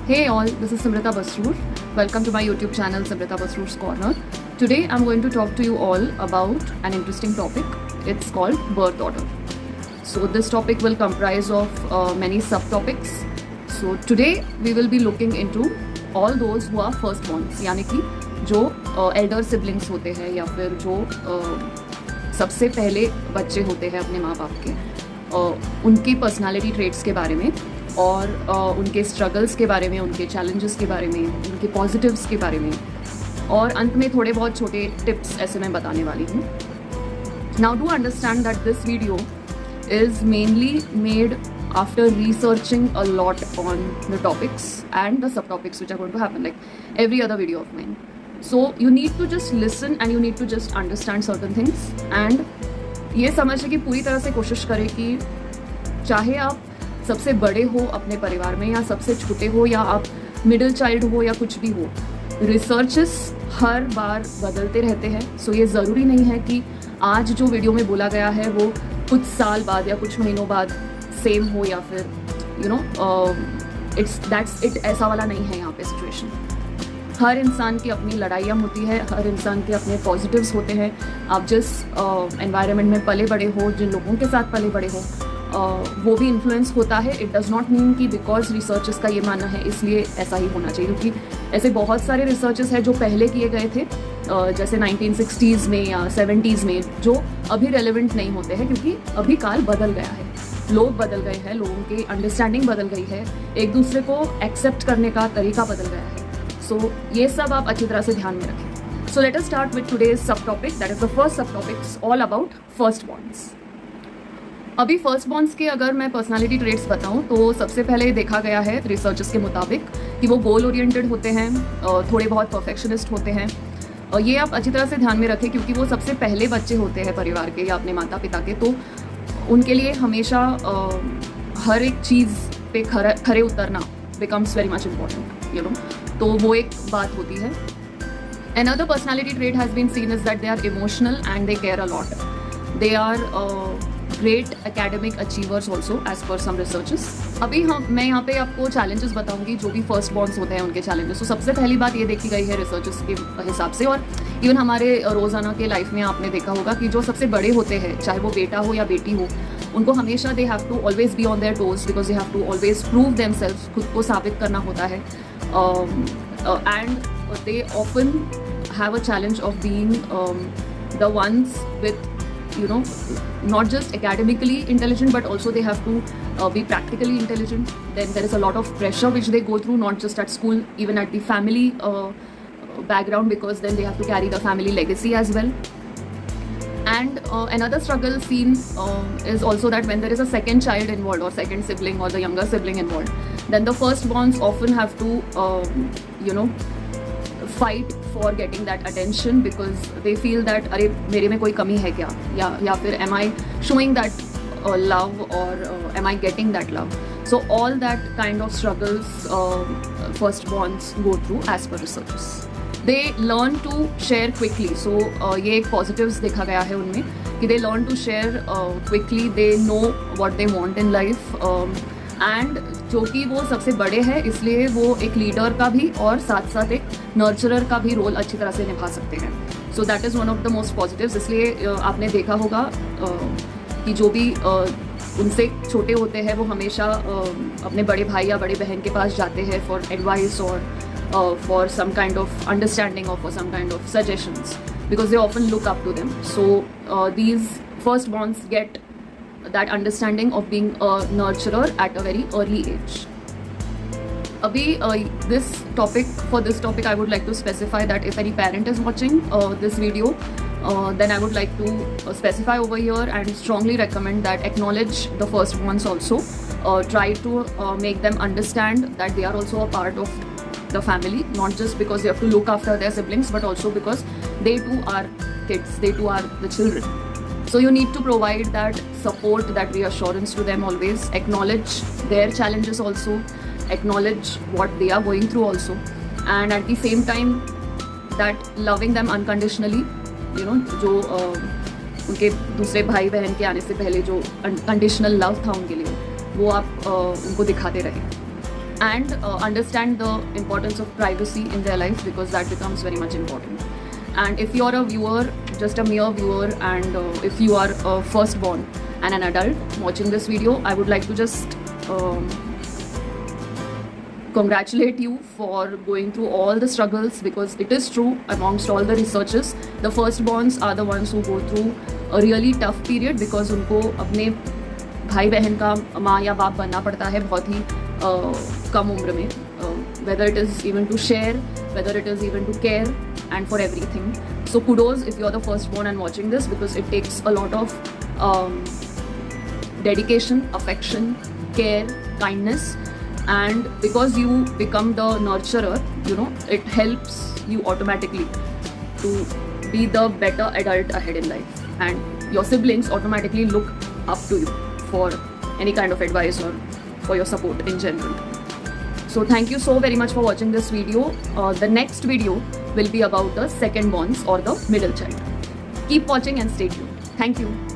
Hey all, this is Simrita Basroor. Welcome to my YouTube channel Simrita Basroor's Corner. Today I'm going to talk to you all about an interesting topic. It's called birth order. So this topic will comprise of many subtopics. So today we will be looking into all those who are firstborns, यानी कि जो elder siblings होते हैं या फिर जो सबसे पहले बच्चे होते हैं अपने माँ बाप के, उनकी पर्सनालिटी ट्रेट्स के बारे में और उनके स्ट्रगल्स के बारे में, उनके चैलेंजेस के बारे में, उनके पॉजिटिव्स के बारे में और अंत में थोड़े बहुत छोटे टिप्स ऐसे मैं बताने वाली हूँ. Now do understand that this video is mainly made after researching a lot on the topics and the subtopics which are going to happen like every other video of mine. So you need to just listen and you need to just understand certain things and ये समझने की पूरी तरह से कोशिश करें कि चाहे आप सबसे बड़े हो अपने परिवार में या सबसे छोटे हो या आप मिडिल चाइल्ड हो या कुछ भी हो, रिसर्चेस हर बार बदलते रहते हैं. सो ये ज़रूरी नहीं है कि आज जो वीडियो में बोला गया है वो कुछ साल बाद या कुछ महीनों बाद सेम हो या फिर दैट्स इट, ऐसा वाला नहीं है यहाँ पे सिचुएशन. हर इंसान की अपनी लड़ाइयाँ होती है, हर इंसान के अपने पॉजिटिव्स होते हैं. आप जिस एनवायरनमेंट में पले बड़े हो, जिन लोगों के साथ पले बड़े हो, वो भी इन्फ्लुएंस होता है. इट डज़ नॉट मीन कि बिकॉज रिसर्चेस का ये मानना है इसलिए ऐसा ही होना चाहिए, क्योंकि ऐसे बहुत सारे रिसर्चेस हैं जो पहले किए गए थे जैसे 1960s में या 70s में, जो अभी रेलेवेंट नहीं होते हैं क्योंकि अभी काल बदल गया है, लोग बदल गए हैं, लोगों की अंडरस्टैंडिंग बदल गई है, एक दूसरे को एक्सेप्ट करने का तरीका बदल गया है. सो ये सब आप अच्छी तरह से ध्यान में रखें. So let us start with today's subtopic, that is the first subtopics all about firstborns. अभी फर्स्टबॉर्न्स के अगर मैं पर्सनालिटी ट्रेट्स बताऊं तो सबसे पहले देखा गया है रिसर्चर्स के मुताबिक कि वो गोल ओरिएंटेड होते हैं, थोड़े बहुत परफेक्शनिस्ट होते हैं. और ये आप अच्छी तरह से ध्यान में रखें क्योंकि वो सबसे पहले बच्चे होते हैं परिवार के या अपने माता पिता के, तो उनके लिए हमेशा हर एक चीज़ पे खरे उतरना becomes very much important, you know. तो वो एक बात होती है. Another personality trait has been seen is that they are emotional and they care a lot. They are great academic achievers also as per some researches. अभी मैं यहाँ पे आपको चैलेंजेस बताऊंगी जो भी फर्स्ट बॉर्न्स होते हैं उनके चैलेंजेस. तो सबसे पहली बात ये देखी गई है रिसर्चेस के हिसाब से और इवन हमारे रोज़ाना के लाइफ में आपने देखा होगा कि जो सबसे बड़े होते हैं, चाहे वो बेटा हो या बेटी हो, उनको हमेशा they have to always be on their toes because they have to always prove themselves, खुद को साबित करना होता है. And they often have a challenge of being the ones with, you know, not just academically intelligent but also they have to be practically intelligent. Then there is a lot of pressure which they go through, not just at school, even at the family background, because then they have to carry the family legacy as well. And another struggle seen is also that when there is a second child involved or second sibling or the younger sibling involved, then the firstborns often have to fight for getting that attention because they feel that अरे मेरे में कोई कमी है क्या, या फिर am I showing that love or am I getting that love. So all that kind of struggles firstborns go through as per researchers. They learn to share quickly. So ये एक positives देखा गया है उनमें कि they learn to share quickly, they know what they want in life. And जो कि वो सबसे बड़े हैं इसलिए वो एक लीडर का भी और साथ साथ एक नर्चरर का भी रोल अच्छी तरह से निभा सकते हैं. So that is one of the most positives. इसलिए आपने देखा होगा कि जो भी उनसे छोटे होते हैं वो हमेशा अपने बड़े भाई या बड़ी बहन के पास जाते हैं फॉर एडवाइस और for some kind of understanding और for some kind of suggestions because they often look up to them. So these firstborns get that understanding of being a nurturer at a very early age. Abhi for this topic I would like to specify that if any parent is watching this video, then I would like to specify over here and strongly recommend that acknowledge the firstborns also. Try to make them understand that they are also a part of the family, not just because they have to look after their siblings but also because they too are kids, they too are the children. So you need to provide that support, that reassurance to them always. Acknowledge their challenges also. Acknowledge what they are going through also. And at the same time, that loving them unconditionally. You know, जो उनके दूसरे भाई बहन के आने से पहले जो unconditional love था उनके लिए, वो आप उनको दिखाते रहे. and understand the importance of privacy in their life, because that becomes very much important. And if you're a viewer, just a mere viewer, and if you are a firstborn and an adult watching this video, I would like to just congratulate you for going through all the struggles, because it is true, amongst all the researchers, the firstborns are the ones who go through a really tough period, because उनको अपने भाई बहन का माँ या बाप बनना पड़ता है बहुत ही कम उम्र में, whether it is even to share, whether it is even to care, and for everything. So kudos if you're the firstborn and watching this, because it takes a lot of dedication, affection, care, kindness, and because you become the nurturer, you know, it helps you automatically to be the better adult ahead in life, and your siblings automatically look up to you for any kind of advice or for your support in general. So thank you so very much for watching this video. The next video will be about the second borns or the middle child. Keep watching and stay tuned. Thank you.